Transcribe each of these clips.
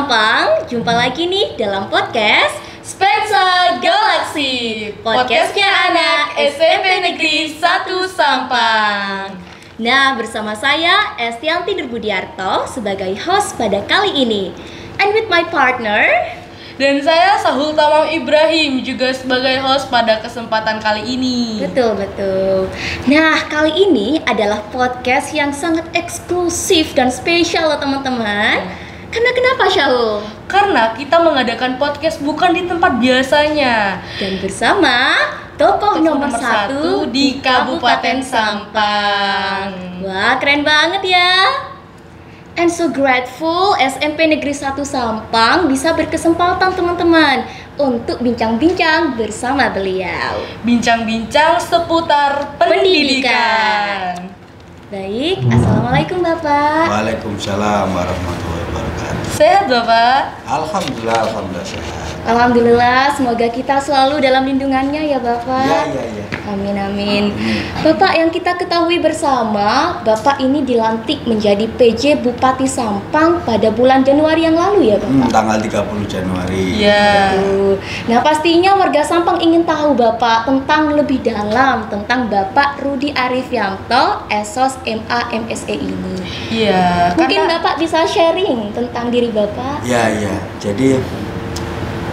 Sampang, jumpa lagi nih dalam podcast Spensa Galaxy, podcastnya anak SMP Negeri 1 Sampang. Nah, bersama saya Estianti Nurbudiarto sebagai host pada kali ini. And with my partner, dan saya Sahul Tamam Ibrahim juga sebagai host pada kesempatan kali ini. Betul. Nah, kali ini adalah podcast yang sangat eksklusif dan spesial loh teman-teman. Karena kenapa, Syahul? Karena kita mengadakan podcast bukan di tempat biasanya dan bersama tokoh nomor 1 di Kabupaten Sampang. Wah, keren banget ya. And so grateful SMP Negeri 1 Sampang bisa berkesempatan teman-teman untuk bincang-bincang bersama beliau. Bincang-bincang seputar pendidikan. Baik, Assalamualaikum Bapak. Waalaikumsalam warahmatullahi wabarakatuh. Sehat Bapak? Alhamdulillah sehat. Alhamdulillah, semoga kita selalu dalam lindungannya ya Bapak. Ya. Amin. Bapak, yang kita ketahui bersama, Bapak ini dilantik menjadi PJ Bupati Sampang pada bulan Januari yang lalu ya Bapak? Tanggal 30 Januari. Iya. Nah, pastinya warga Sampang ingin tahu Bapak tentang lebih dalam tentang Bapak Rudi Arifianto, Esos MA MSE ini. Iya. Mungkin Bapak bisa sharing tentang diri Bapak? Ya. Jadi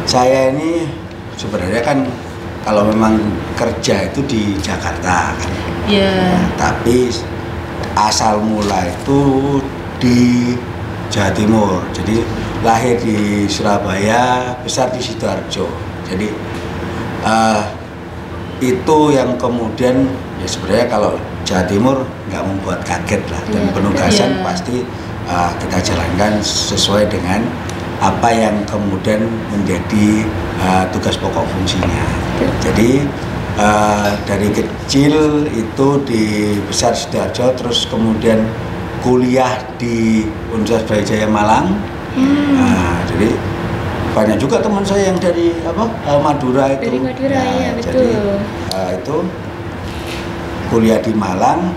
saya ini sebenarnya kan kalau memang kerja itu di Jakarta kan. Iya. Tapi asal mula itu di Jawa Timur. Jadi lahir di Surabaya, besar di Sidoarjo. Jadi itu yang kemudian ya sebenarnya kalau Jawa Timur nggak membuat kaget lah, dan penugasan pasti kita jalankan sesuai dengan apa yang kemudian menjadi tugas pokok fungsinya. Jadi dari kecil itu di besar Sidoarjo, terus kemudian kuliah di Universitas Brawijaya Malang. Jadi banyak juga teman saya yang dari Madura itu. Dari Madura ya betul. Jadi itu kuliah di Malang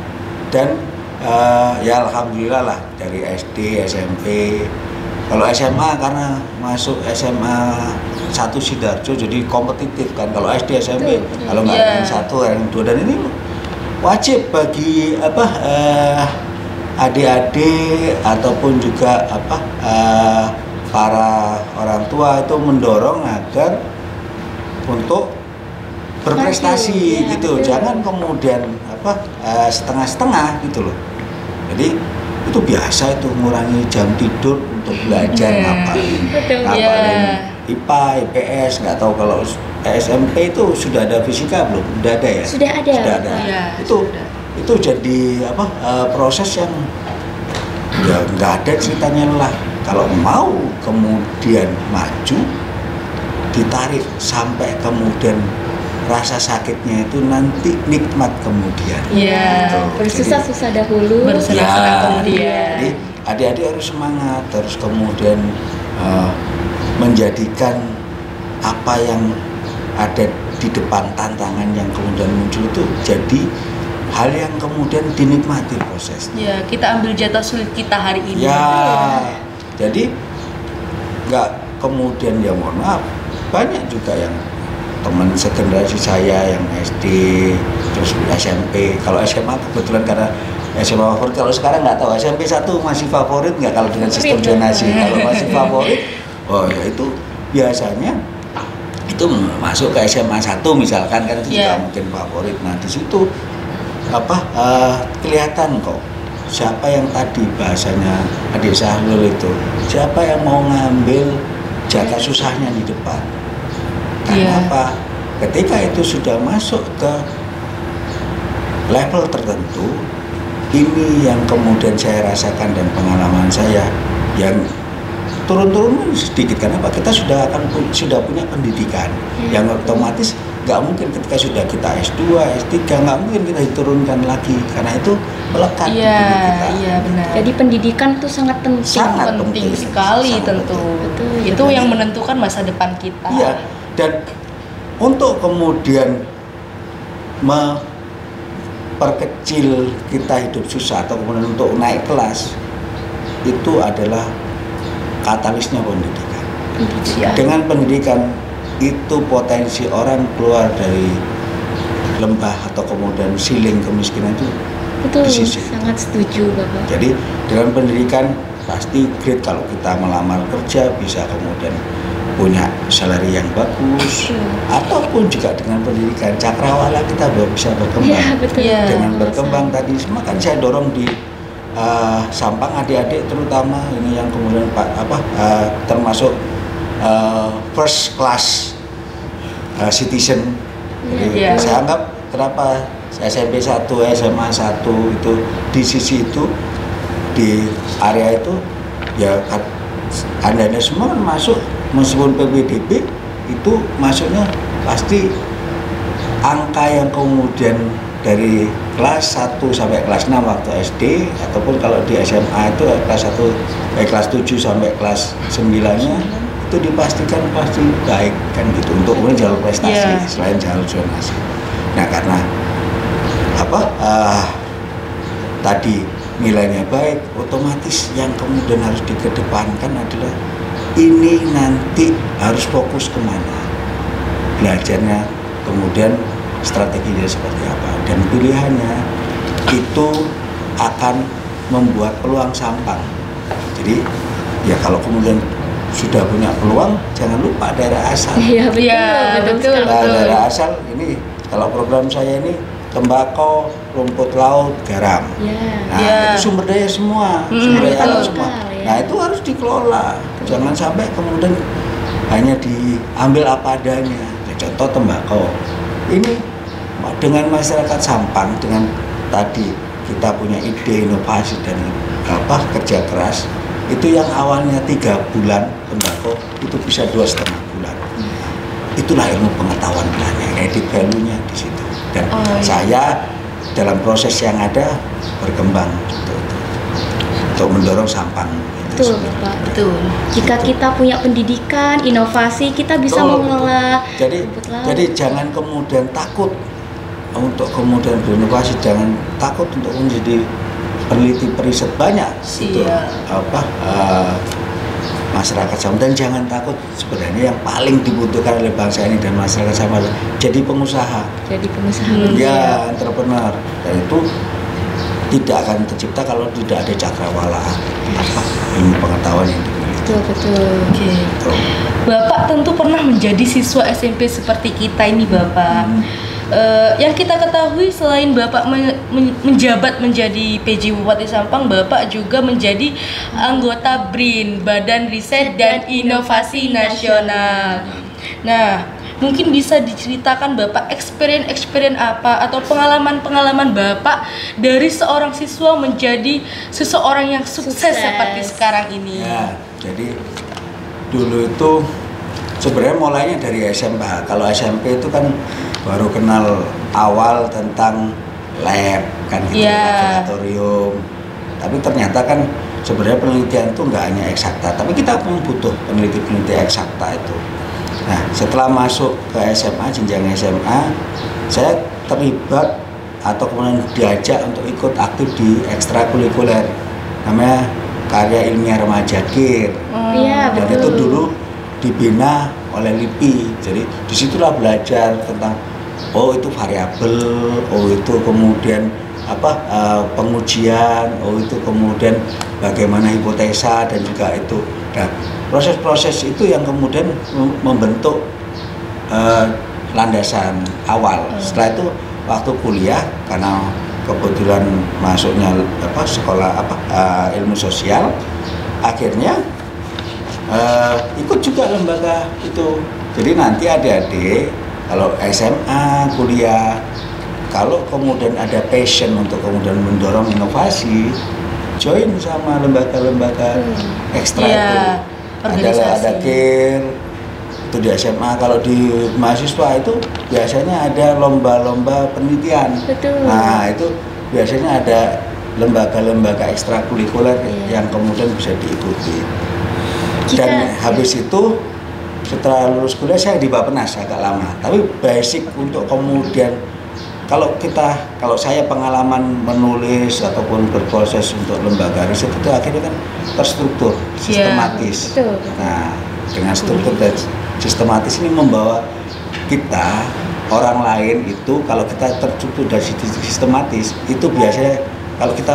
dan ya alhamdulillah lah dari SD, SMP. Kalau SMA karena masuk SMA 1 Sidoarjo jadi kompetitif kan. Kalau SD, SMP kalau nggak ada yang 1, yang 2, dan ini wajib bagi adik-adik ataupun juga para orang tua itu mendorong agar untuk berprestasi gitu. Jangan kemudian setengah-setengah gitu loh. Jadi itu biasa itu mengurangi jam tidur untuk belajar ngapalin IPA, IPS, nggak tahu kalau SMP itu sudah ada fisika belum? Sudah ada ya? Sudah ada. Ya, itu jadi proses yang ya nggak ada ceritanya lah. Kalau mau kemudian maju, ditarik sampai kemudian rasa sakitnya itu nanti nikmat kemudian. Iya. Bersusah-susah dahulu. Bersenang-senang kemudian. Jadi adik-adik harus semangat, terus kemudian menjadikan apa yang ada di depan, tantangan yang kemudian muncul itu jadi hal yang kemudian dinikmati prosesnya. Ya, kita ambil jatah sulit kita hari ini. Ya, jadi nggak kemudian ya mohon maaf, banyak juga yang teman segenerasi saya yang SD terus SMP. Kalau SMA kebetulan karena SMA favorit, kalau sekarang nggak tahu SMP 1 masih favorit nggak kalau dengan sistem zonasi. Kalau masih favorit, oh ya itu biasanya itu masuk ke SMA 1 misalkan kan itu juga mungkin favorit. Nah di situ kelihatan kok siapa yang tadi bahasanya adik Sahlul itu, siapa yang mau ngambil jatah susahnya di depan. Karena apa? Ketika itu sudah masuk ke level tertentu, ini yang kemudian saya rasakan dan pengalaman saya yang turun-turun sedikit. Kenapa? Kita sudah punya pendidikan yang otomatis nggak mungkin ketika sudah kita S2, S3 nggak mungkin kita diturunkan lagi karena itu melekat di diri kita. Iya benar. Jadi pendidikan itu sangat penting. Sangat penting sekali tentu. Betul. Itu yang menentukan masa depan kita. Iya. Dan untuk kemudian memperkecil kita hidup susah atau kemudian untuk naik kelas itu adalah katalisnya pendidikan. Iya. Dengan pendidikan itu potensi orang keluar dari lembah atau kemudian siling kemiskinan itu Betul, disisir. sangat setuju Bapak. Jadi dengan pendidikan pasti great kalau kita melamar kerja bisa kemudian punya salary yang bagus, ataupun juga dengan pendidikan cakrawala kita bisa berkembang. Iya, betul. Iya. Dengan berkembang tadi semua kan saya dorong di Sampang adik-adik terutama ini yang kemudian termasuk first class citizen. Jadi Iya. saya anggap kenapa SMP 1, SMA 1 itu di sisi itu di area itu ya Anda semua masuk meskipun PPDB itu masuknya pasti angka yang kemudian dari kelas 1 sampai kelas 6 waktu SD ataupun kalau di SMA itu kelas 7 sampai kelas 9-nya itu dipastikan pasti baik kan gitu untuk kemudian jalur prestasi selain jalur zonasi. Nah karena tadi nilainya baik, otomatis yang kemudian harus dikedepankan adalah ini nanti harus fokus kemana belajarnya, kemudian strateginya seperti apa dan pilihannya itu akan membuat peluang Sampang. Jadi ya kalau kemudian sudah punya peluang jangan lupa daerah asal. Iya betul, Iya, betul. sekali. Nah, daerah asal ini kalau program saya ini tembakau, rumput laut, garam. Ya. Nah, Ya. itu sumber daya semua, sumber daya alam betul semua. sekali, ya. Nah, itu harus dikelola. Jangan sampai kemudian hanya diambil apa adanya. Ya, contoh tembakau. Ini dengan masyarakat Sampang dengan tadi kita punya ide inovasi dan kerja keras itu yang awalnya 3 bulan tembakau itu bisa 2,5 bulan. Itulah ilmu pengetahuan belanja, edit value-nya di situ. Dan saya dalam proses yang ada berkembang untuk mendorong Sampang. Betul Bapak. Betul. Jika kita punya pendidikan, inovasi, kita bisa Betul, mengelola Jadi rumput laut. jadi jangan kemudian takut untuk kemudian berinovasi, jangan takut untuk menjadi peneliti periset banyak untuk masyarakat Sampang, dan jangan takut sebenarnya yang paling dibutuhkan oleh bangsa ini dan masyarakat Sampang jadi pengusaha. Jadi pengusaha. Ya, entrepreneur. Dan itu tidak akan tercipta kalau tidak ada cakrawala ilmu pengetahuan yang dimiliki. Betul. Oke. Gitu. Bapak tentu pernah menjadi siswa SMP seperti kita ini, Bapak. Yang kita ketahui selain Bapak menjabat menjadi PJ Bupati Sampang, Bapak juga menjadi anggota BRIN, Badan Riset dan Inovasi Nasional. Nah, mungkin bisa diceritakan Bapak experience apa atau pengalaman Bapak dari seorang siswa menjadi seseorang yang sukses seperti sekarang ini. Ya, jadi dulu itu sebenarnya mulainya dari SMA. Kalau SMP itu kan baru kenal awal tentang lab kan gitu, laboratorium. Tapi ternyata kan sebenarnya penelitian itu nggak hanya eksakta, tapi kita butuh peneliti-peneliti eksakta itu. Nah, setelah masuk ke SMA, jenjang SMA, saya terlibat atau kemudian diajak untuk ikut aktif di ekstrakurikuler namanya karya ilmiah remaja KIR. Iya, Dan betul. itu dulu dibina oleh LIPI. Jadi disitulah belajar tentang itu variabel, itu kemudian pengujian, itu kemudian bagaimana hipotesa dan juga itu. Nah, proses-proses itu yang kemudian membentuk landasan awal. Setelah itu waktu kuliah karena kebetulan masuknya sekolah ilmu sosial, akhirnya ikut juga lembaga itu. Jadi nanti adik-adik kalau SMA, kuliah, kalau kemudian ada passion untuk kemudian mendorong inovasi, join sama lembaga-lembaga ekstra itu. Ada KIR itu di SMA. Kalau di mahasiswa itu biasanya ada lomba-lomba penelitian. Betul. Nah, itu biasanya ada lembaga-lembaga ekstrakurikuler yang kemudian bisa diikuti. Dan habis itu setelah lulus kuliah saya di Bappenas agak lama, tapi basic untuk kemudian kalau saya pengalaman menulis ataupun berproses untuk lembaga riset itu akhirnya kan terstruktur, sistematis. Betul. Nah, dengan struktur dan sistematis ini membawa kita orang lain itu kalau kita terstruktur dan sistematis itu biasanya kalau kita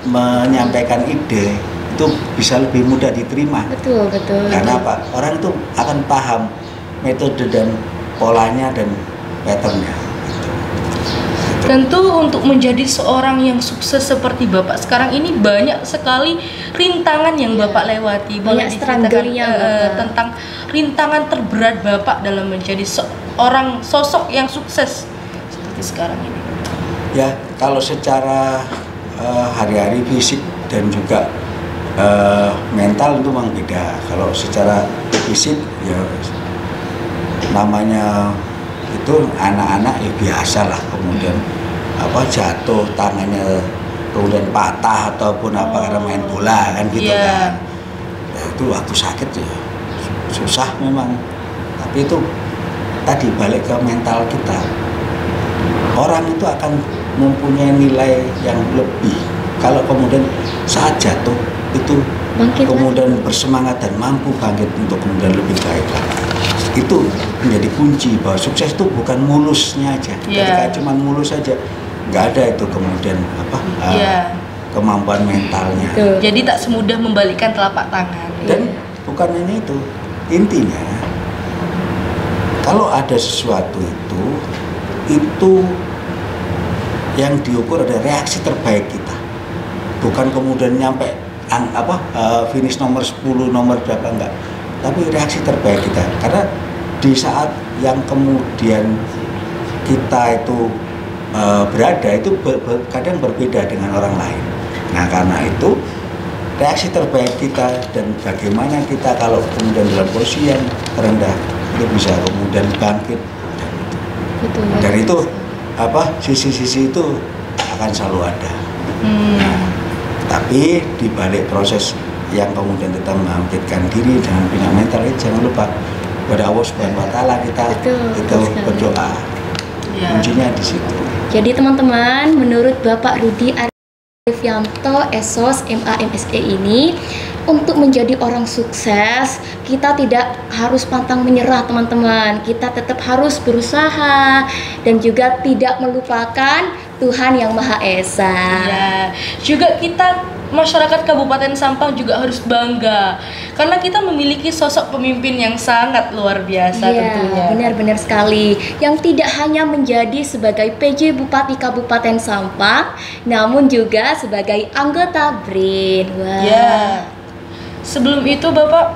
menyampaikan ide itu bisa lebih mudah diterima. Betul. Karena apa? Orang itu akan paham metode dan polanya dan patternnya. Tentu untuk menjadi seorang yang sukses seperti Bapak sekarang ini banyak sekali rintangan yang Bapak lewati. Boleh Banyak diceritakan struggle-nya, Bapak. tentang rintangan terberat Bapak dalam menjadi seorang sosok yang sukses seperti sekarang ini? Ya, kalau secara hari-hari fisik dan juga mental itu memang beda. Kalau secara fisik ya namanya itu anak-anak ya biasa lah, kemudian jatuh tangannya kemudian patah ataupun karena main bola kan gitu kan. Ya, itu waktu sakit ya susah memang, tapi itu tadi balik ke mental kita. Orang itu akan mempunyai nilai yang lebih kalau kemudian saat jatuh itu Bangkit kemudian bersemangat dan mampu bangkit untuk kemudian lebih baik lagi. Itu menjadi kunci bahwa sukses itu bukan mulusnya aja. Ketika cuma mulus saja nggak ada itu kemudian kemampuan mentalnya. Jadi tak semudah membalikkan telapak tangan. Dan bukan hanya intinya kalau ada sesuatu itu yang diukur ada reaksi terbaik kita, bukan kemudian nyampe finish nomor 10 nomor berapa, enggak, tapi reaksi terbaik kita. Karena di saat yang kemudian kita itu berada itu kadang berbeda dengan orang lain. Nah, karena itu reaksi terbaik kita dan bagaimana kita kalau kemudian dalam posisi yang terendah itu bisa kemudian bangkit. Betul. Dan itu sisi-sisi itu akan selalu ada. Nah, tapi di balik proses yang kemudian kita membangkitkan diri dengan punya mental itu jangan lupa kepada Allah Subhanahu wa taala kita itu berdoa. Kuncinya di situ. Jadi teman-teman, menurut Bapak Rudi Arifianto, SOS MA MSE ini, untuk menjadi orang sukses, kita tidak harus pantang menyerah teman-teman. Kita tetap harus berusaha dan juga tidak melupakan Tuhan Yang Maha Esa. Ya, juga kita masyarakat Kabupaten Sampang juga harus bangga karena kita memiliki sosok pemimpin yang sangat luar biasa tentunya. Benar-benar sekali, yang tidak hanya menjadi sebagai PJ Bupati Kabupaten Sampang, namun juga sebagai anggota BRIN. Wah. Ya. Sebelum itu Bapak,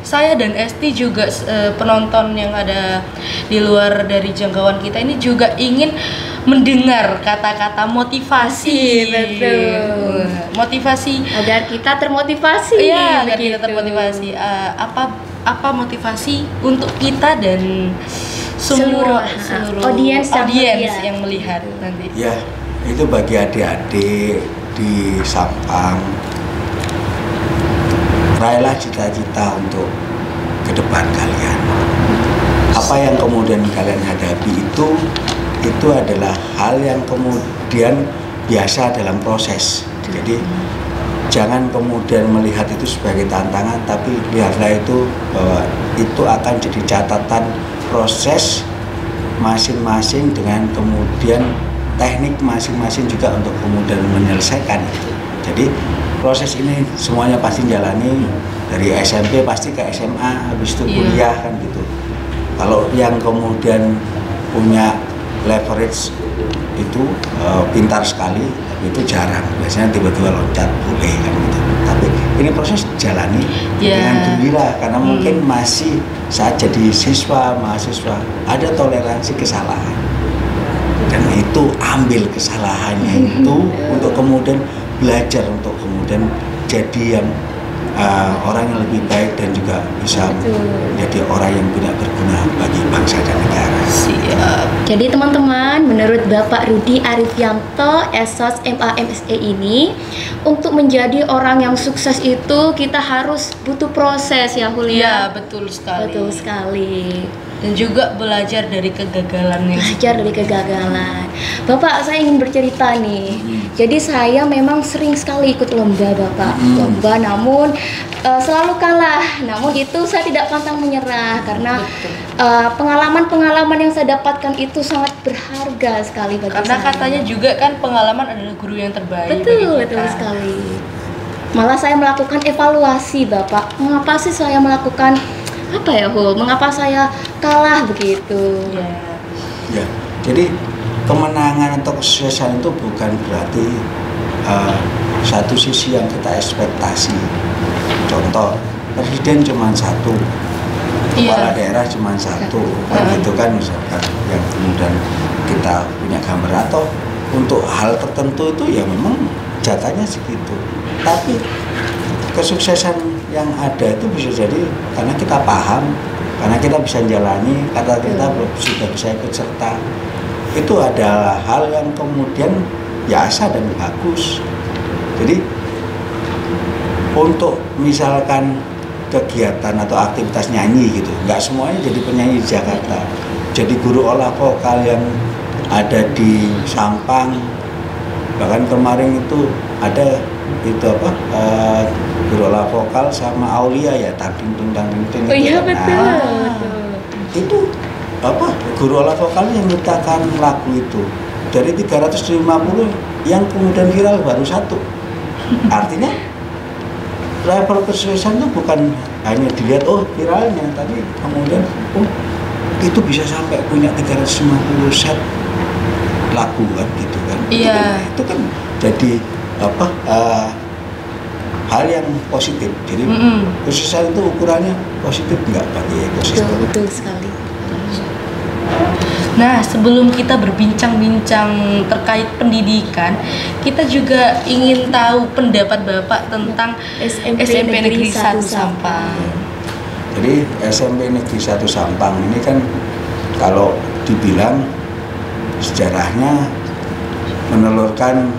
saya dan Esti juga penonton yang ada di luar dari jangkauan kita ini juga ingin mendengar kata-kata motivasi. Betul. Motivasi agar kita termotivasi. Iya, agar kita termotivasi. Apa motivasi untuk kita dan seluruh audiens yang melihat nanti. Ya, itu bagi adik-adik di Sampang, raihlah cita-cita untuk ke depan kalian. Apa yang kemudian kalian hadapi itu adalah hal yang kemudian biasa dalam proses. Jadi jangan kemudian melihat itu sebagai tantangan, tapi lihatlah itu bahwa itu akan jadi catatan proses masing-masing dengan kemudian teknik masing-masing juga untuk kemudian menyelesaikan itu. Jadi proses ini semuanya pasti jalani dari SMP pasti ke SMA, habis itu kuliah kan gitu. Kalau yang kemudian punya leverage itu pintar sekali, tapi itu jarang. Biasanya tiba-tiba loncat boleh kan gitu. Tapi ini proses jalani dengan gembira karena mungkin masih saat jadi siswa, mahasiswa ada toleransi kesalahan. Dan itu ambil kesalahannya itu untuk kemudian belajar untuk kemudian jadi yang orang yang lebih baik dan juga bisa menjadi orang yang punya berguna bagi bangsa dan negara. Siap. Jadi teman-teman, menurut Bapak Rudi Arifianto, SOS MA MSE ini, untuk menjadi orang yang sukses itu kita harus butuh proses ya, Hulia. Iya, betul sekali. Betul sekali. Dan juga belajar dari kegagalan yang Belajar dari kegagalan. Bapak, saya ingin bercerita nih. Jadi saya memang sering sekali ikut lomba, Bapak. Lomba, namun selalu kalah. Namun itu saya tidak pantang menyerah karena pengalaman-pengalaman yang saya dapatkan itu sangat berharga sekali bagi karena saya. katanya juga kan pengalaman adalah guru yang terbaik bagi Betul, kita. betul sekali. Malah saya melakukan evaluasi, Bapak. Mengapa sih saya melakukan mengapa saya kalah begitu? Iya. Ya, jadi kemenangan atau kesuksesan itu bukan berarti satu sisi yang kita ekspektasi. Contoh, presiden cuma satu, kepala daerah cuma satu, kan gitu kan misalkan yang kemudian kita punya gambar, atau untuk hal tertentu itu ya memang jatahnya segitu. Tapi kesuksesan yang ada itu bisa jadi karena kita paham, karena kita bisa jalani, karena kita sudah bisa ikut serta. Itu adalah hal yang kemudian biasa dan bagus. Jadi untuk misalkan kegiatan atau aktivitas nyanyi gitu, nggak semuanya jadi penyanyi di Jakarta. Jadi guru olah vokal yang ada di Sampang, bahkan kemarin itu ada guru olah vokal sama Aulia ya, tanding. Oh iya, kan. betul. Itu guru olah vokal yang menciptakan lagu itu dari 350 yang kemudian viral baru satu. Artinya level kesuksesan itu bukan hanya dilihat viralnya, tapi kemudian itu bisa sampai punya 350 set lagu kan gitu kan. Iya. Itu kan jadi hal yang positif. Jadi kesuksesan itu ukurannya positif nggak bagi ekosistem. Betul sekali. Nah, sebelum kita berbincang-bincang terkait pendidikan, kita juga ingin tahu pendapat Bapak tentang SMP Negeri 1 Sampang. Jadi SMP Negeri 1 Sampang ini kan kalau dibilang sejarahnya menelurkan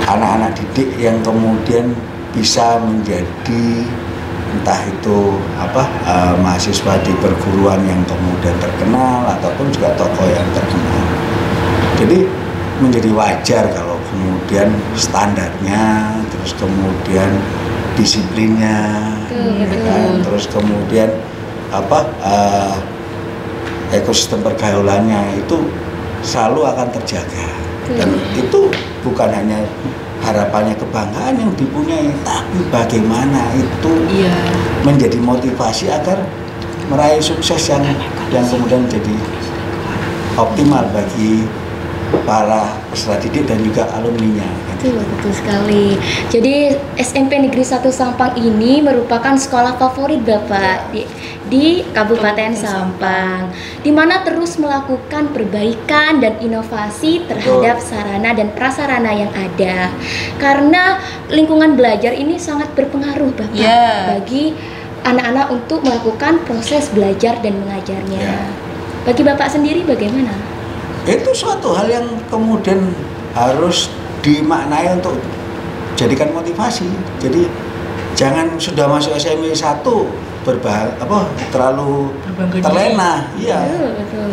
anak-anak didik yang kemudian bisa menjadi entah itu mahasiswa di perguruan yang kemudian terkenal ataupun juga tokoh yang terkenal. Jadi menjadi wajar kalau kemudian standarnya, terus kemudian disiplinnya, kan? Terus kemudian ekosistem pergaulannya itu selalu akan terjaga. Dan itu bukan hanya harapannya, kebanggaan yang dipunyai, tapi bagaimana itu menjadi motivasi agar meraih sukses yang kemudian jadi optimal bagi para peserta didik dan juga alumninya. Betul sekali. Jadi SMP Negeri 1 Sampang ini merupakan sekolah favorit Bapak di Kabupaten Sampang, di mana terus melakukan perbaikan dan inovasi terhadap sarana dan prasarana yang ada. Karena lingkungan belajar ini sangat berpengaruh Bapak bagi anak-anak untuk melakukan proses belajar dan mengajarnya. Bagi Bapak sendiri bagaimana? Itu suatu hal yang kemudian harus dimaknai untuk jadikan motivasi. Jadi jangan sudah masuk SMP 1 terlalu terlena. Iya.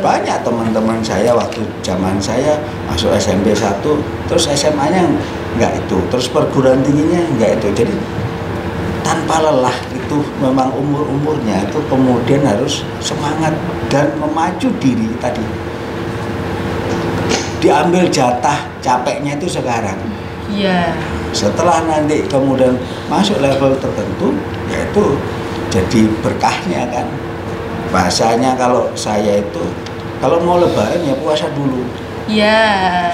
Banyak teman-teman saya waktu zaman saya masuk SMP 1 terus SMA-nya enggak itu, terus perguruan tingginya enggak itu. Jadi tanpa lelah, itu memang umur-umurnya itu kemudian harus semangat dan memacu diri tadi. Diambil jatah capeknya itu sekarang. Setelah nanti kemudian masuk level tertentu, yaitu jadi berkahnya kan. Bahasanya kalau saya itu kalau mau lebaran ya puasa dulu.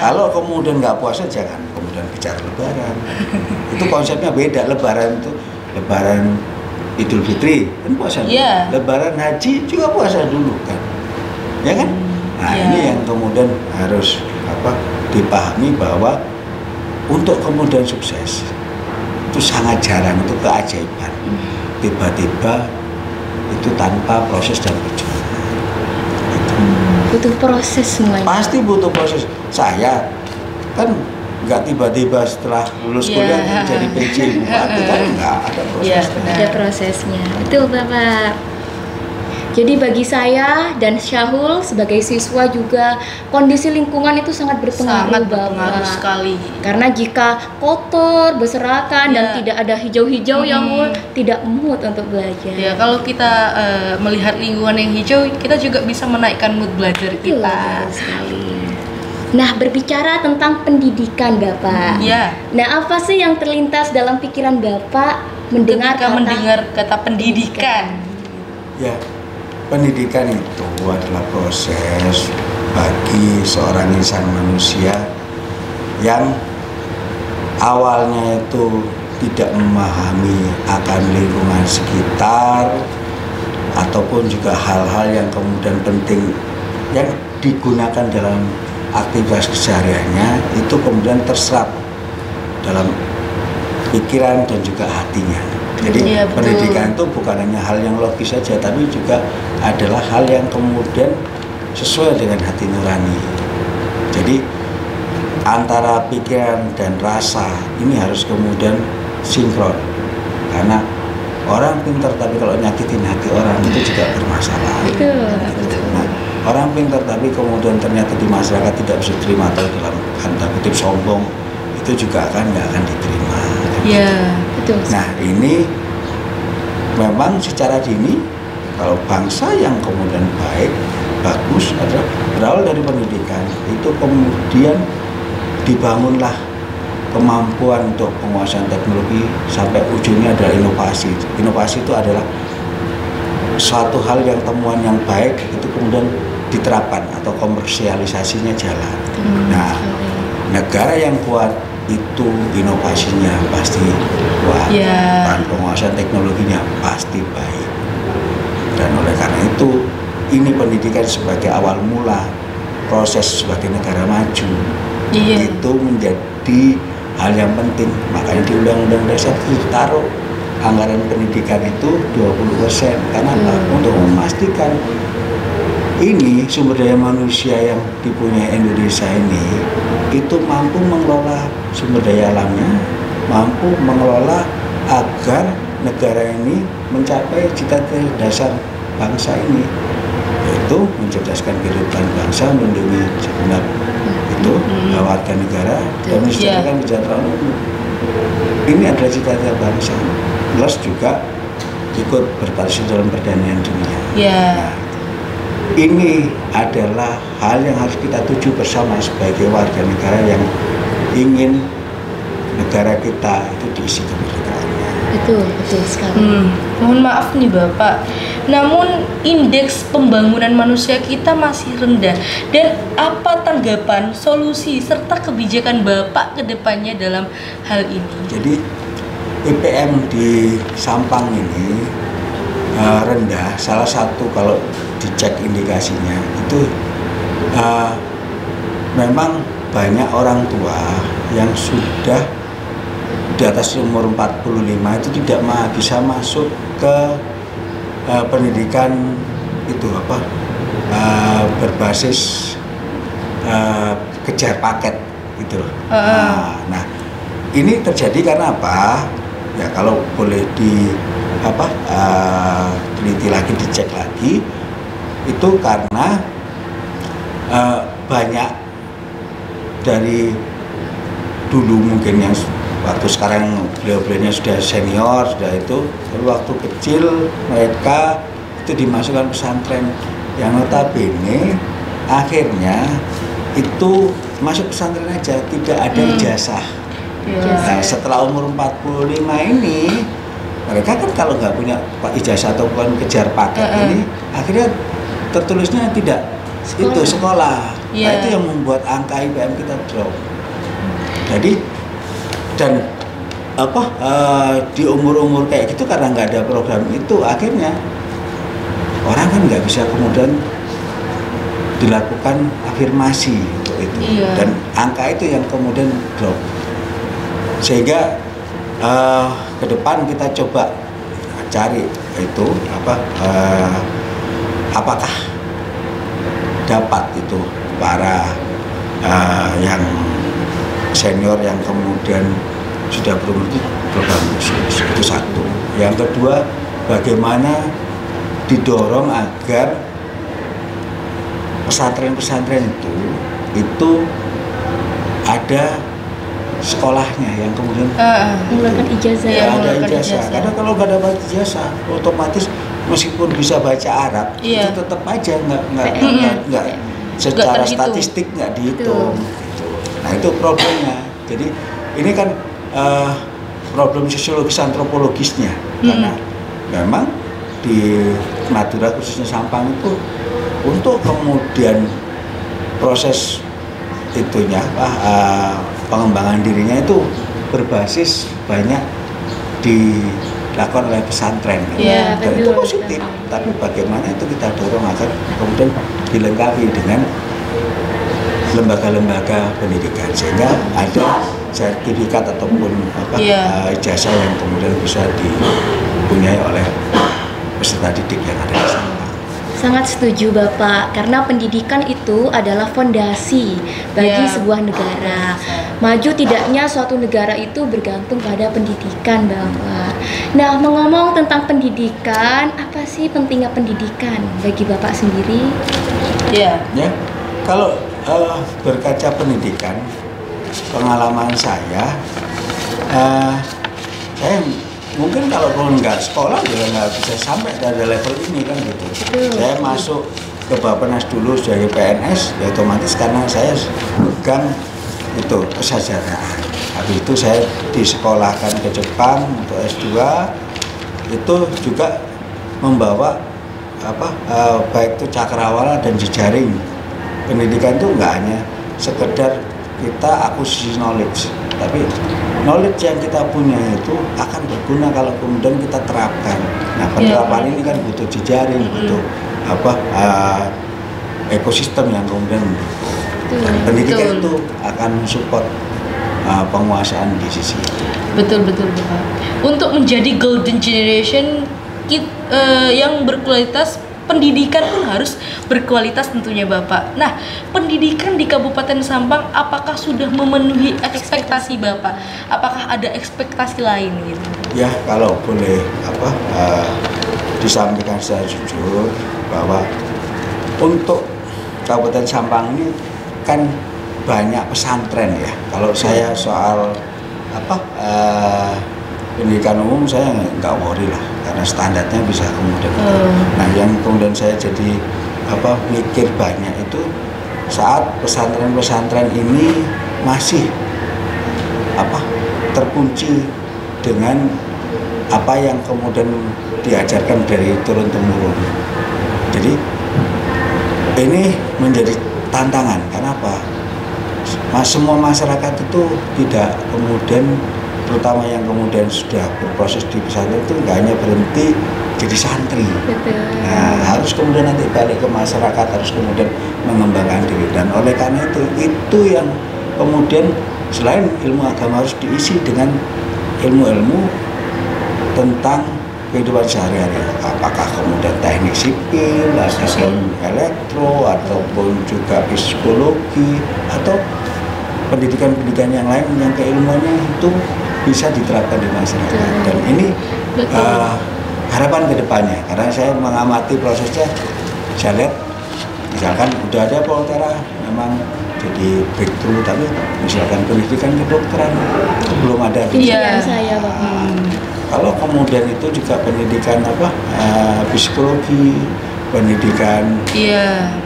Kalau kemudian nggak puasa jangan kemudian bicara lebaran. Itu konsepnya beda. Lebaran itu lebaran Idul Fitri kan puasa dulu. Lebaran haji juga puasa dulu kan. Ya kan? Nah, ini yang kemudian harus dipahami bahwa untuk kemudian sukses itu sangat jarang, itu keajaiban. Tiba-tiba itu tanpa proses dan perjuangan. Butuh proses semuanya. Pasti butuh proses. Saya kan nggak tiba-tiba setelah lulus kuliah jadi PJ bupati, kan nggak ada prosesnya. Ada prosesnya. Betul Bapak. Jadi bagi saya dan Syahul sebagai siswa juga kondisi lingkungan itu sangat berpengaruh, Sangat berpengaruh Bapak. sekali. Karena jika kotor, berserakan dan Ya. tidak ada hijau-hijau yang tidak mood untuk belajar. Ya, kalau kita melihat lingkungan yang hijau, kita juga bisa menaikkan mood belajar Betul, kita. betul sekali. Nah, berbicara tentang pendidikan, Bapak. Ya, Nah, apa sih yang terlintas dalam pikiran Bapak mendengar ketika kata mendengar kata pendidikan. Ya, pendidikan itu adalah proses bagi seorang insan manusia yang awalnya itu tidak memahami akan lingkungan sekitar ataupun juga hal-hal yang kemudian penting yang digunakan dalam aktivitas kesehariannya itu kemudian terserap dalam pikiran dan juga hatinya. Jadi Iya, betul. pendidikan itu bukan hanya hal yang logis saja, tapi juga adalah hal yang kemudian sesuai dengan hati nurani. Jadi antara pikiran dan rasa ini harus kemudian sinkron, karena orang pintar tapi kalau nyakitin hati orang itu juga bermasalah. Betul. Nah, orang pintar tapi kemudian ternyata di masyarakat tidak bisa diterima atau dalam tanda kutip sombong, itu juga nggak akan diterima. Ya, Betul. Nah, ini memang secara dini kalau bangsa yang kemudian baik, bagus adalah berawal dari pendidikan. Itu kemudian dibangunlah kemampuan untuk penguasaan teknologi sampai ujungnya adalah inovasi. Inovasi itu adalah suatu hal yang temuan yang baik itu kemudian diterapkan atau komersialisasinya jalan. Nah, negara yang kuat itu inovasinya pasti kuat, Ya. dan penguasaan teknologinya pasti baik. Dan oleh karena itu, ini pendidikan sebagai awal mula proses sebagai negara maju Iya. itu menjadi hal yang penting. Makanya di Undang-Undang Dasar ditaruh anggaran pendidikan itu 20%. Karena apa? Untuk memastikan ini sumber daya manusia yang dipunyai Indonesia ini itu mampu mengelola sumber daya alamnya, mampu mengelola agar negara ini mencapai cita-cita dasar bangsa ini, yaitu mencerdaskan kehidupan bangsa, melindungi segenap itu warga negara dan mensejahterakan kesejahteraan umum. Ini adalah cita-cita bangsa, plus juga ikut berpartisipasi dalam perdamaian dunia. Ya. Nah, ini adalah hal yang harus kita tuju bersama sebagai warga negara yang ingin negara kita itu diisi kemerdekaannya. Betul sekali. Mohon maaf nih Bapak, namun indeks pembangunan manusia kita masih rendah. Dan apa tanggapan, solusi, serta kebijakan Bapak ke depannya dalam hal ini? Jadi IPM di Sampang ini rendah. Salah satu kalau dicek indikasinya itu memang banyak orang tua yang sudah di atas umur 45 itu tidak bisa masuk ke pendidikan itu berbasis kejar paket gitu loh. Nah, ini terjadi karena apa? Ya kalau boleh teliti lagi, dicek lagi, itu karena banyak dari dulu mungkin yang waktu sekarang beliau-beliaunya sudah senior, sudah itu, waktu kecil mereka itu dimasukkan pesantren yang notabene akhirnya itu masuk pesantren aja, tidak ada ijazah. Nah, setelah umur 45 ini mereka kan kalau nggak punya ijazah ataupun kejar paket ini akhirnya tertulisnya tidak itu sekolah. Nah, itu yang membuat angka IPM kita drop. Jadi dan di umur-umur kayak gitu karena nggak ada program itu akhirnya orang kan nggak bisa kemudian dilakukan afirmasi untuk itu. Dan angka itu yang kemudian drop. Sehingga ke depan kita coba cari itu apakah dapat itu para yang senior yang kemudian sudah berumur itu program khusus, itu satu. Yang kedua, bagaimana didorong agar pesantren-pesantren itu ada sekolahnya yang kemudian mengeluarkan ijazah. Iya, ada mengeluarkan ijazah. ijazah. Karena kalau nggak dapat ijazah, otomatis meskipun bisa baca Arab, Iya. itu tetap aja nggak Nggak secara terhitung. statistik nggak dihitung. Gitu. Nah itu problemnya. Jadi ini kan problem sosiologis antropologisnya, karena memang di Madura khususnya Sampang itu untuk kemudian proses itunya pengembangan dirinya itu berbasis banyak dilakukan oleh pesantren. Iya, Dan itu betul. positif, tapi bagaimana itu kita dorong agar kemudian dilengkapi dengan lembaga-lembaga pendidikan sehingga ada sertifikat ataupun ijazah yang kemudian bisa dipunyai oleh peserta didik yang ada di sana. Sangat setuju Bapak, karena pendidikan itu adalah fondasi bagi Ya. sebuah negara. Maju tidaknya suatu negara itu bergantung pada pendidikan Bapak. Nah, ngomong tentang pendidikan, apa sih pentingnya pendidikan bagi Bapak sendiri? Iya. Ya, kalau berkaca pendidikan, pengalaman saya mungkin kalau nggak sekolah juga nggak bisa sampai pada level ini kan gitu. Saya masuk ke Bappenas dulu sebagai PNS, ya otomatis karena saya pegang itu kesajaraan. Habis itu saya disekolahkan ke Jepang untuk S2, itu juga membawa baik itu cakrawala dan jejaring. Pendidikan itu nggak hanya sekedar kita akuisisi knowledge, tapi knowledge yang kita punya itu akan berguna kalau kemudian kita terapkan. Nah, penerapan ini kan butuh jejaring, butuh ekosistem yang kemudian mendukung. Dan pendidikan Betul. itu akan support penguasaan di sisi itu. Betul Bapak. Untuk menjadi golden generation yang berkualitas, pendidikan pun harus berkualitas tentunya Bapak. Nah, pendidikan di Kabupaten Sampang apakah sudah memenuhi ekspektasi Bapak? Apakah ada ekspektasi lain gitu? Ya, kalau boleh disampaikan secara jujur bahwa untuk Kabupaten Sampang ini kan banyak pesantren ya. Kalau saya soal pendidikan umum saya nggak worry lah, karena standarnya bisa kemudian. Nah, yang kemudian saya jadi mikir banyak itu saat pesantren-pesantren ini masih terkunci dengan apa yang kemudian diajarkan dari turun temurun. Jadi ini menjadi tantangan. Kenapa? Semua masyarakat itu tidak kemudian, terutama yang kemudian sudah berproses di pesantren itu nggak hanya berhenti jadi santri. Betul. Nah, harus kemudian nanti balik ke masyarakat, harus kemudian mengembangkan diri. Dan oleh karena itu yang kemudian selain ilmu agama harus diisi dengan ilmu-ilmu tentang kehidupan sehari-hari. Apakah kemudian teknik sipil, ataupun elektro, ataupun juga psikologi, atau pendidikan-pendidikan yang lain yang keilmuannya itu bisa diterapkan di masyarakat. Dan ini harapan ke depannya, karena saya mengamati prosesnya, saya lihat misalkan udah ada Poltera memang jadi breakthrough, tapi misalkan pendidikan kedokteran itu belum ada. Iya. Saya Bapak. Kalau kemudian itu juga pendidikan psikologi, pendidikan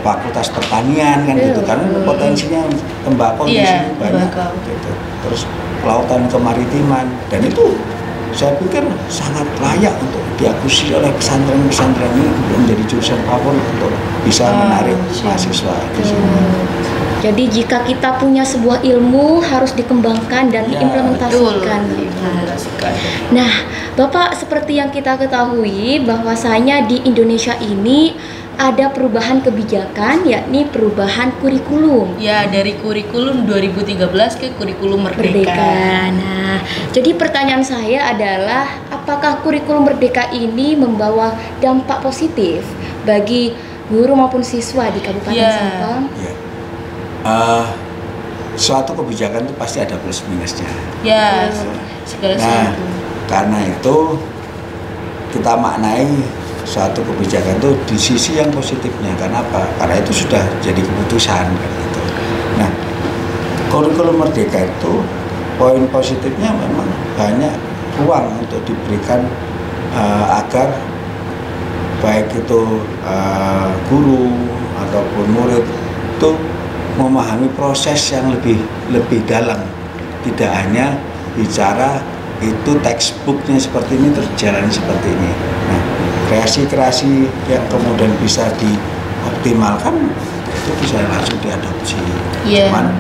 fakultas pertanian kan gitu, karena potensinya tembakau di sini banyak gitu. Terus kelautan kemaritiman, dan itu saya pikir sangat layak untuk diakuisisi oleh pesantren-pesantren ini menjadi jurusan favorit untuk bisa menarik mahasiswa di sini. Jadi jika kita punya sebuah ilmu harus dikembangkan dan diimplementasikan. Nah, Bapak, seperti yang kita ketahui bahwasanya di Indonesia ini ada perubahan kebijakan, yakni perubahan kurikulum. Ya, dari kurikulum 2013 ke kurikulum Merdeka. Nah, jadi pertanyaan saya adalah apakah kurikulum Merdeka ini membawa dampak positif bagi guru maupun siswa di Kabupaten Sampang? Ya. Suatu kebijakan itu pasti ada plus minusnya. Segala Nah, sesuatu. karena itu kita maknai suatu kebijakan itu di sisi yang positifnya. Kenapa? Karena itu sudah jadi keputusan kan gitu. Nah, kurikulum merdeka itu poin positifnya memang banyak ruang untuk diberikan agar baik itu guru ataupun murid itu memahami proses yang lebih dalam, tidak hanya bicara itu textbooknya seperti ini terus jalan seperti ini. Nah, kreasi-kreasi yang kemudian bisa dioptimalkan itu bisa langsung diadopsi. Cuman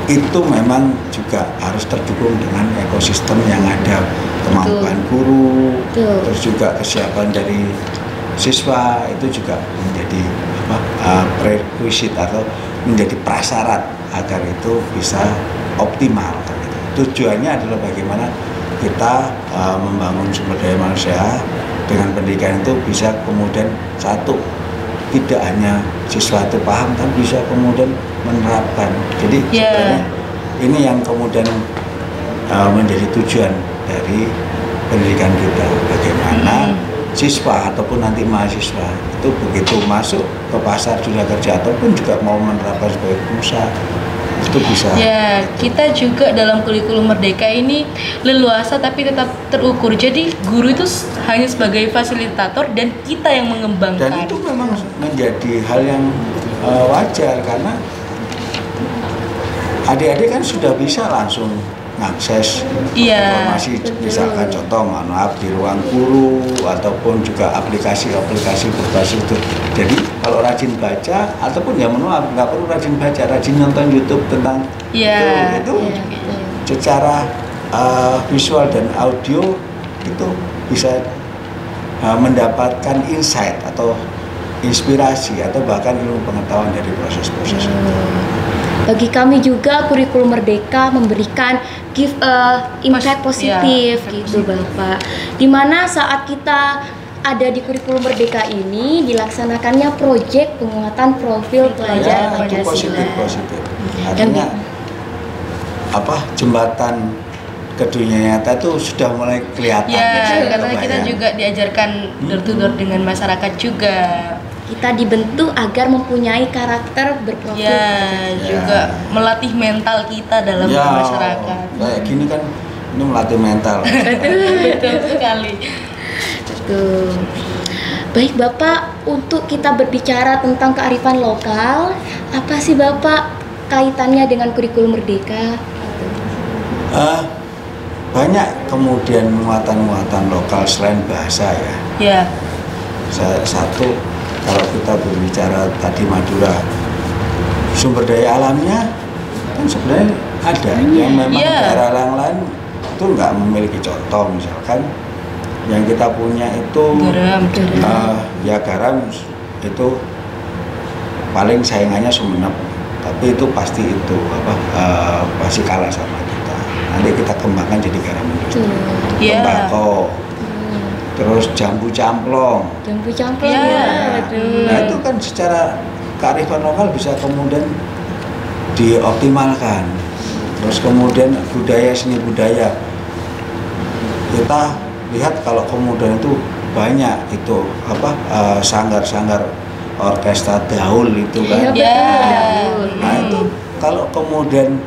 itu memang juga harus terdukung dengan ekosistem yang ada, kemampuan guru, terus juga kesiapan dari siswa itu juga menjadi prerequisite atau menjadi prasyarat agar itu bisa optimal. Tujuannya adalah bagaimana kita membangun sumber daya manusia dengan pendidikan itu bisa kemudian satu, tidak hanya siswa itu paham, tapi bisa kemudian menerapkan. Jadi sebenarnya ini yang kemudian menjadi tujuan dari pendidikan kita, bagaimana siswa ataupun nanti mahasiswa itu begitu masuk ke pasar dunia kerja ataupun juga mau menerapkan sebagai pengusaha itu bisa. Ya, kita juga dalam kurikulum merdeka ini leluasa tapi tetap terukur. Jadi guru itu hanya sebagai fasilitator dan kita yang mengembangkan. Dan itu memang menjadi hal yang wajar karena adik-adik kan sudah bisa langsung mengakses informasi, misalkan contoh maaf di ruang guru ataupun juga aplikasi-aplikasi berbasis itu. Jadi kalau rajin baca ataupun ya maaf nggak perlu rajin baca, rajin nonton YouTube tentang itu secara visual dan audio itu bisa mendapatkan insight atau inspirasi atau bahkan ilmu pengetahuan dari proses-proses itu. Bagi kami juga kurikulum merdeka memberikan impact positif gitu Bapak. Dimana saat kita ada di kurikulum merdeka ini dilaksanakannya proyek penguatan profil pelajar Pancasila. Positif. Artinya jembatan ke dunia nyata itu sudah mulai kelihatan. Ya, karena kita juga diajarkan door to door dengan masyarakat juga. Kita dibentuk agar mempunyai karakter berprofil. Ya, juga melatih mental kita dalam bermasyarakat. Kayak gini kan ini melatih mental. Betul sekali. Betul. Baik Bapak, untuk kita berbicara tentang kearifan lokal, apa sih Bapak kaitannya dengan kurikulum merdeka? Banyak kemudian muatan-muatan lokal selain bahasa ya. Ya. Satu, kalau kita berbicara tadi Madura, sumber daya alamnya kan sebenarnya ada yang memang daerah lain itu nggak memiliki contoh. Misalkan yang kita punya itu garam itu paling saingannya Sumenep, tapi itu pasti itu pasti kalah sama kita. Nanti kita kembangkan jadi garam industri, tembakau. Terus jambu camplong. Nah itu kan secara kearifan lokal bisa kemudian dioptimalkan. Terus kemudian seni budaya kita lihat kalau kemudian itu banyak itu sanggar-sanggar orkestra daul itu kan. Nah itu kalau kemudian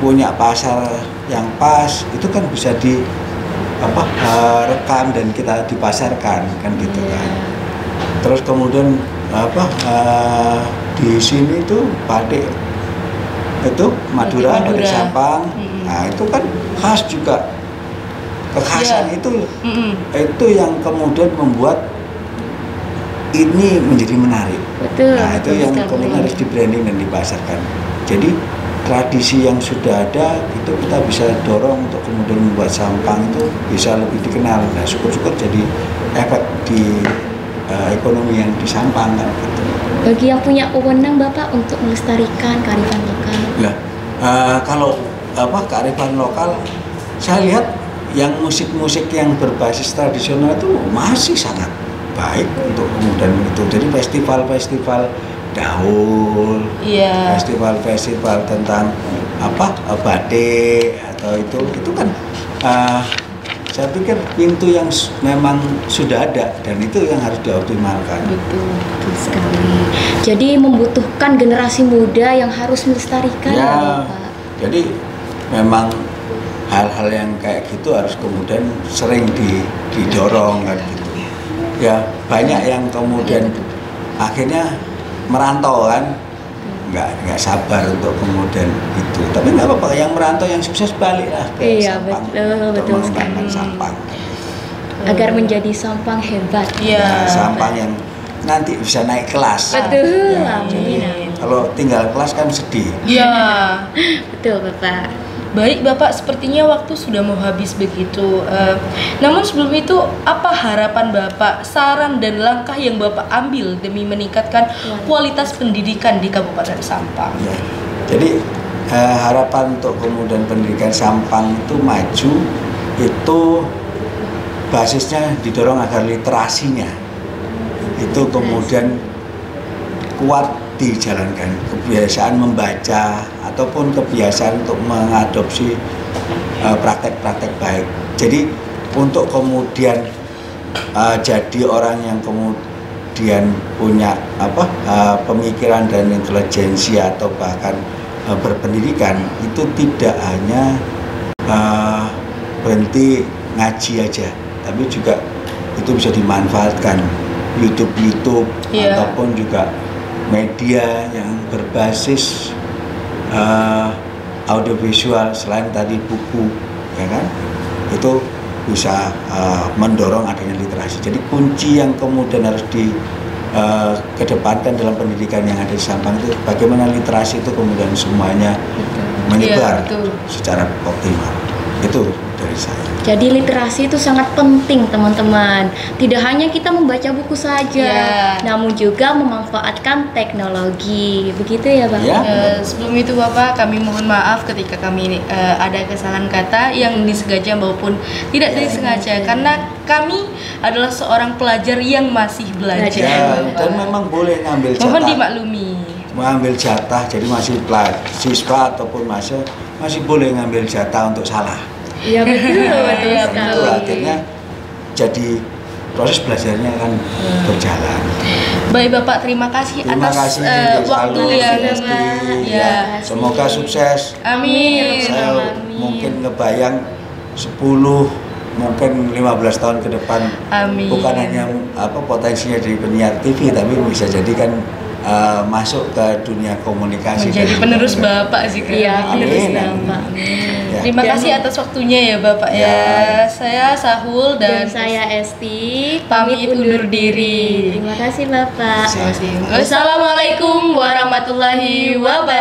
punya pasar yang pas itu kan bisa rekam dan kita dipasarkan kan gitu kan. Terus kemudian di sini tuh batik itu Madura. Batik Sampang. Nah itu kan khas juga, kekhasan itu yang kemudian membuat ini menjadi menarik. Nah itu yang kemudian harus di branding dan dipasarkan. Jadi tradisi yang sudah ada itu kita bisa dorong untuk kemudian membuat Sampang itu bisa lebih dikenal. Nah syukur-syukur jadi efek di ekonomi yang di Sampang kan gitu. Bagi yang punya wewenang Bapak untuk melestarikan kearifan lokal. Ya, kalau kearifan lokal saya lihat yang musik-musik yang berbasis tradisional itu masih sangat baik untuk kemudian itu. Jadi festival-festival daul, festival-festival tentang batik atau itu kan saya pikir pintu yang memang sudah ada dan itu yang harus dioptimalkan. Betul sekali. Jadi membutuhkan generasi muda yang harus melestarikan ya, Bapak. Jadi memang hal-hal yang kayak gitu harus kemudian sering didorong kan gitu. Ya banyak yang kemudian akhirnya merantau kan, nggak sabar untuk kemudian itu. Tapi nggak apa-apa, yang merantau yang sukses balik lah ke Sampang, betul mengembangkan sekali. Sampang. Agar menjadi Sampang hebat. Nah, Sampang yang nanti bisa naik kelas. Betul, Ya, amin. jadi kalau tinggal kelas kan sedih. Ya. Betul, Bapak. Baik Bapak, sepertinya waktu sudah mau habis begitu. Namun sebelum itu, apa harapan Bapak, saran dan langkah yang Bapak ambil demi meningkatkan kualitas pendidikan di Kabupaten Sampang? Ya. Jadi harapan untuk kemudian pendidikan Sampang itu maju, itu basisnya didorong agar literasinya itu kemudian kuat dijalankan, kebiasaan membaca ataupun kebiasaan untuk mengadopsi praktek-praktek baik. Jadi untuk kemudian jadi orang yang kemudian punya pemikiran dan intelijensi atau bahkan berpendidikan, itu tidak hanya berhenti ngaji aja, tapi juga itu bisa dimanfaatkan YouTube ataupun juga media yang berbasis audiovisual selain tadi buku, ya kan, itu bisa mendorong adanya literasi. Jadi kunci yang kemudian harus kedepankan dalam pendidikan yang ada di Sampang itu bagaimana literasi itu kemudian semuanya menyebar secara optimal. Itu dari saya. Jadi literasi itu sangat penting, teman-teman. Tidak hanya kita membaca buku saja, namun juga memanfaatkan teknologi. Begitu ya, Bang? Ya. Sebelum itu Bapak, kami mohon maaf ketika kami ada kesalahan kata yang disengaja maupun tidak disengaja, karena kami adalah seorang pelajar yang masih belajar. Ya, dan memang boleh ngambil jatah. Mohon dimaklumi. Mengambil jatah, jadi masih siswa ataupun masih boleh ngambil jatah untuk salah. Iya betul, betul sekali. Itu akhirnya jadi proses belajarnya kan berjalan. Baik Bapak, terima kasih atas waktu yang Semoga sukses. Amin. Saya mungkin ngebayang 10 mungkin 15 tahun ke depan. Amin. Bukan hanya potensinya di penyiar TV, tapi bisa jadi kan masuk ke dunia komunikasi. Menjadi penerus Bapak sih kan. Iya, penerus Amin. Bapak. Ya. Terima kasih atas waktunya ya Bapak ya. Saya Sahul Dan saya Esti pamit undur diri. Terima kasih Bapak. Wassalamualaikum warahmatullahi wabarakatuh.